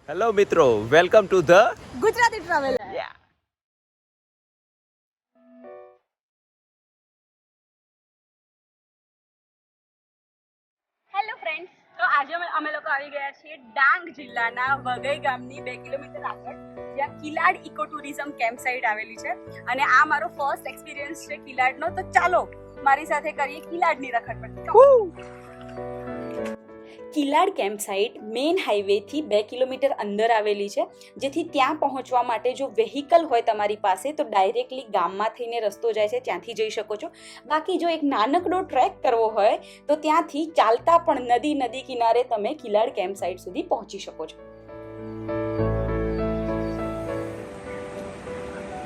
Hello મિત્રો, welcome to the Gujarati traveller. Hello friends, તો આજે અમે લોકો આવી ગયા છીએ ડાંગ જિલ્લાના વઘઈ ગામની 2 કિલોમીટર આગળ, જ્યાં કિલાડ ઇકો ટુરિઝમ કેમ્પ સાઇટ આવેલી છે. અને આ મારો ફર્સ્ટ એક્સપિરિયન્સ છે કિલાડનો. તો ચાલો મારી સાથે કરીએ કિલાડની રખડપટ્ટી. કિલાડ કેમ્પ સાઇટ મેઇન હાઈવેથી 2 કિલોમીટર અંદર આવેલી છે, જેથી ત્યાં પહોંચવા માટે જો વેહિકલ હોય તમારી પાસે તો ડાયરેક્ટલી ગામમાં થઈને રસ્તો જાય છે, ત્યાંથી જઈ શકો છો. બાકી જો એક નાનકડો ટ્રેક કરવો હોય તો ત્યાંથી ચાલતા પણ નદી કિનારે તમે કિલાડ કેમ્પ સાઇટ સુધી પહોંચી શકો છો.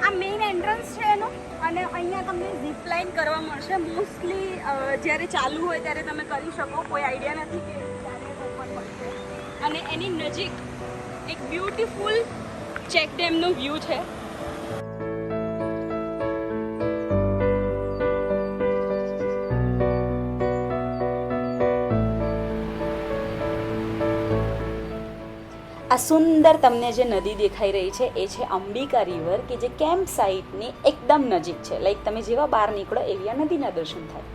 આ મેઇન એન્ટ્રન્સ છે એનો, અને અહીંયા તમને ઝીપ લાઇન કરવા મળશે. મોસ્ટલી જ્યારે ચાલુ હોય ત્યારે તમે કરી શકો, કોઈ આઈડિયા નથી કે અને એની નજીક એક બ્યુટીફુલ ચેક ડેમનો વ્યૂ છે. આ સુંદર તમને જે નદી દેખાઈ રહી છે એ છે અંબિકા રિવર, કે જે કેમ્પ સાઇટની એકદમ નજીક છે. લાઈક તમે જેવા બહાર નીકળો એવી આ નદીના દર્શન થાય.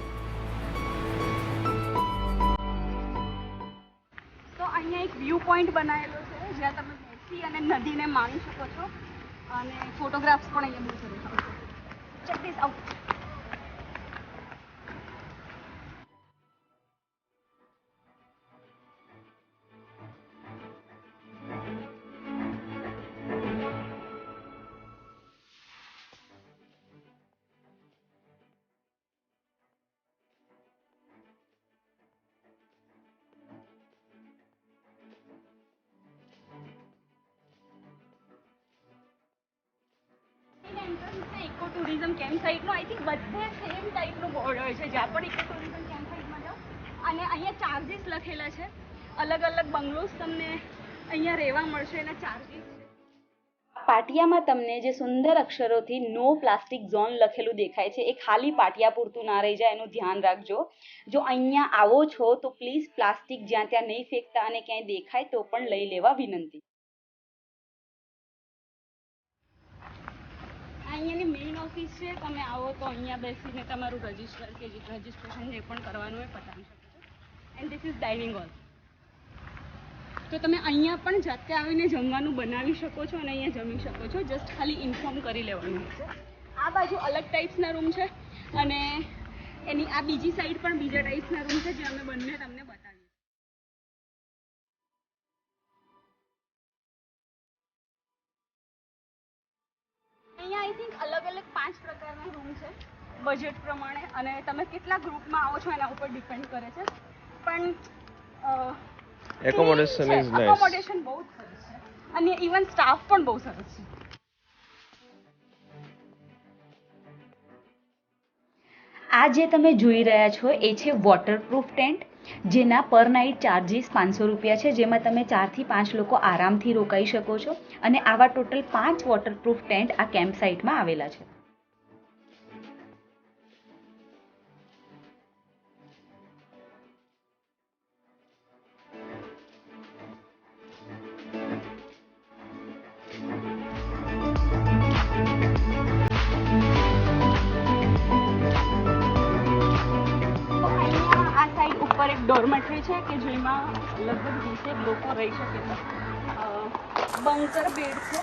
અહીંયા એક વ્યૂ પોઈન્ટ બનાવેલો છે, જ્યાં તમે બેસી અને નદીને માણી શકો છો, અને ફોટોગ્રાફ્સ પણ અહીંયા બહુ સરસ આવશે. Check this out. Eco tourism camp સાઇટનો આઈ થિંક બધે સેમ ટાઈપનો બોર્ડ હોય છે જ્યાં પણ ઇકો ટુરિઝમ કેમ્પ સાઇટમાં જાઓ. અને અહીંયા ચાર્જીસ લખેલા છે. અલગ અલગ બંગલોઝ તમને અહીંયા રહેવા મળશે, એના ચાર્જીસ છે. પાટિયામાં તમને જે સુંદર અક્ષરોથી નો પ્લાસ્ટિક ઝોન લખેલું દેખાય છે, એ ખાલી પાટિયા પૂરતું ના રહી જાય એનું ધ્યાન રાખજો. જો અહીંયા આવો છો તો પ્લીઝ પ્લાસ્ટિક જ્યાં ત્યાં નહીં ફેંકતા, અને ક્યાંય દેખાય તો પણ લઈ લેવા વિનંતી. અહીંયાની મેઇન ઓફિસ છે. તમે આવો તો અહીંયા બેસીને તમારું રજિસ્ટ્રેશન જે પણ કરવાનું હોય પતાવી શકો છો. And this is dining hall. તો તમે અહીંયા પણ જાતે આવીને જમવાનું બનાવી શકો છો અને અહીંયા જમી શકો છો. જસ્ટ ખાલી ઇન્ફોર્મ કરી લેવાનું છે. આ બાજુ અલગ ટાઈપ્સના રૂમ છે, અને એની આ બીજી સાઈડ પણ બીજા ટાઈપ્સના રૂમ છે, જે અમે બંને તમને બતાવીએ. અહીંયા આઈ થિંક અલગ અલગ 5 પ્રકારના રૂમ છે બજેટ પ્રમાણે, અને તમે કેટલા ગ્રુપમાં આવો છો એના ઉપર ડિપેન્ડ કરે છે. પણ એકોમોડેશન ઇઝ નાઇસ. એકોમોડેશન બહુ સરસ છે, અને ઇવન સ્ટાફ પણ બહુ સરસ છે. આ જે તમે જોઈ રહ્યા છો એ છે વોટરપ્રૂફ ટેન્ટ, જેના પર નાઇટ ચાર્જીસ 500 રૂપિયા છે, જેમાં તમે 4 થી 5 લોકો આરામથી રોકાઈ શકો છો. અને આવા ટોટલ 5 વોટરપ્રૂફ ટેન્ટ આ કેમ્પ સાઇટમાં આવેલા છે. એક ડોર્મેટરી છે કે જેમાં લગભગ 20 લોકો રહી શકે છે. બંકર બેડ છે,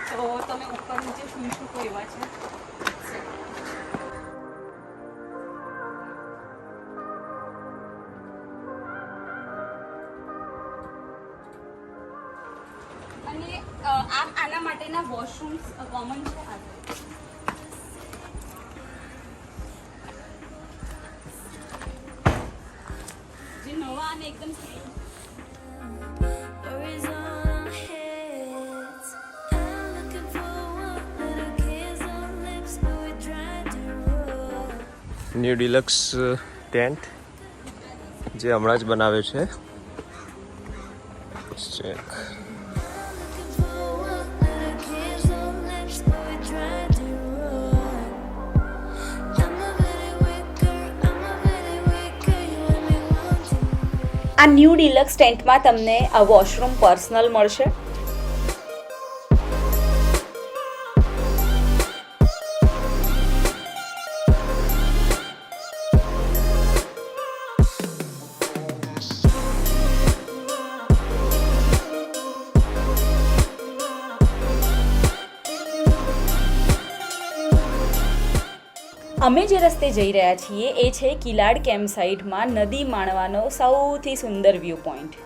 તો તમે ઉપર નીચે સૂઈ શકો એવા છે. અને આના માટેના વોશરૂમ્સ કોમન છે. નવા અને એકદમ ન્યૂ ડિલક્સ ટેન્ટ જે હમણાં જ બનાવ્યો છે. ચેક. આ ન્યૂ ડિલક્સ ટેન્ટમાં તમને આ વોશરૂમ પર્સનલ મળશે, અમે જે રસ્તે જઈ રહ્યા છીએ એ છે કિલાડ કેમ્પ સાઇટમાં નદી માણવાનો સૌથી સુંદર વ્યૂ પોઈન્ટ.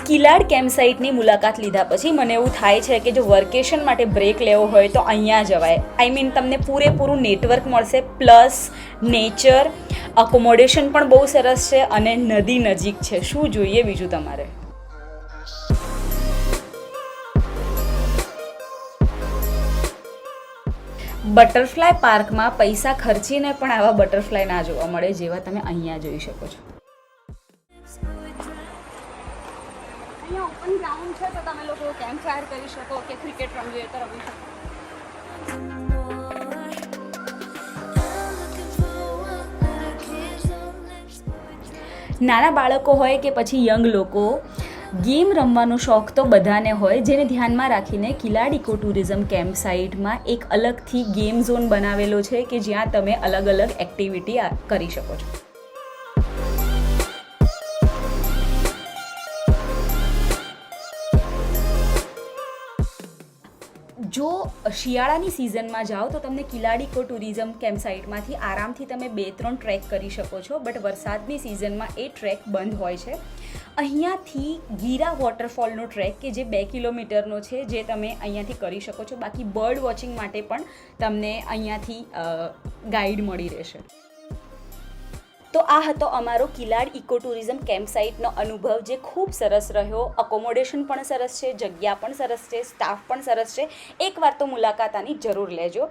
કિલાડ કેમ્પ સાઇટની મુલાકાત લીધા પછી મને એવું થાય છે કે જો વર્કેશન માટે બ્રેક લેવો હોય તો અહીંયા જવાય. આઈ મીન તમને પૂરેપૂરું નેટવર્ક મળશે, પ્લસ નેચર, અકોમોડેશન પણ બહુ સરસ છે અને નદી નજીક છે. શું જોઈએ બીજું તમારે? બટરફ્લાય પાર્કમાં પૈસા ખર્ચીને પણ આવા બટરફ્લાય ના જોવા મળે જેવા તમે અહીંયા જોઈ શકો છો. અહીંયા ઓપન ગ્રાઉન્ડ છે તો તમે લોકો કેમ્પ ફાયર કરી શકો કે ક્રિકેટ રમવી હોય તો રમી શકો. નાના બાળકો હોય કે પછી યંગ લોકો, ગેમ રમવાનો શોખ તો બધાને હોય, જેને ધ્યાનમાં રાખીને કિલાડ ઇકો ટુરિઝમ કેમ્પ સાઇટમાં એક અલગથી ગેમ ઝોન બનાવેલો છે કે જ્યાં તમે અલગ અલગ એક્ટિવિટી કરી શકો છો. જો શિયાળાની સિઝનમાં જાઓ તો તમને કિલાડ ઇકો ટુરિઝમ કેમ્પ સાઇટમાંથી આરામથી તમે 2-3 ટ્રેક કરી શકો છો, બટ વરસાદની સિઝનમાં એ ટ્રેક બંધ હોય છે. અહીંયાથી ગીરા વોટરફોલનો ટ્રેક કે જે 2 કિલોમીટરનો છે જે તમે અહીંયાથી કરી શકો છો. બાકી બર્ડ વોચિંગ માટે પણ તમને અહીંયાથી ગાઈડ મળી રહેશે. તો આ હતો અમારો કિલાડ ઇકો ટુરિઝમ કેમ્પ સાઇટનો અનુભવ, જે ખૂબ સરસ રહ્યો. અકોમોડેશન પણ સરસ છે, જગ્યા પણ સરસ છે, સ્ટાફ પણ સરસ છે. એકવાર તો મુલાકાત આની જરૂર લેજો.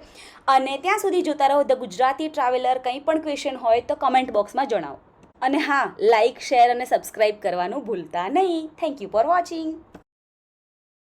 અને ત્યાં સુધી જોતા રહો ધ ગુજરાતી ટ્રાવેલર. કંઈ પણ ક્વેશ્ચન હોય તો કમેન્ટ બોક્સમાં જણાવો. અને હા, લાઇક, શેર અને સબસ્ક્રાઈબ કરવાનું ભૂલતા નહીં. Thank you for watching.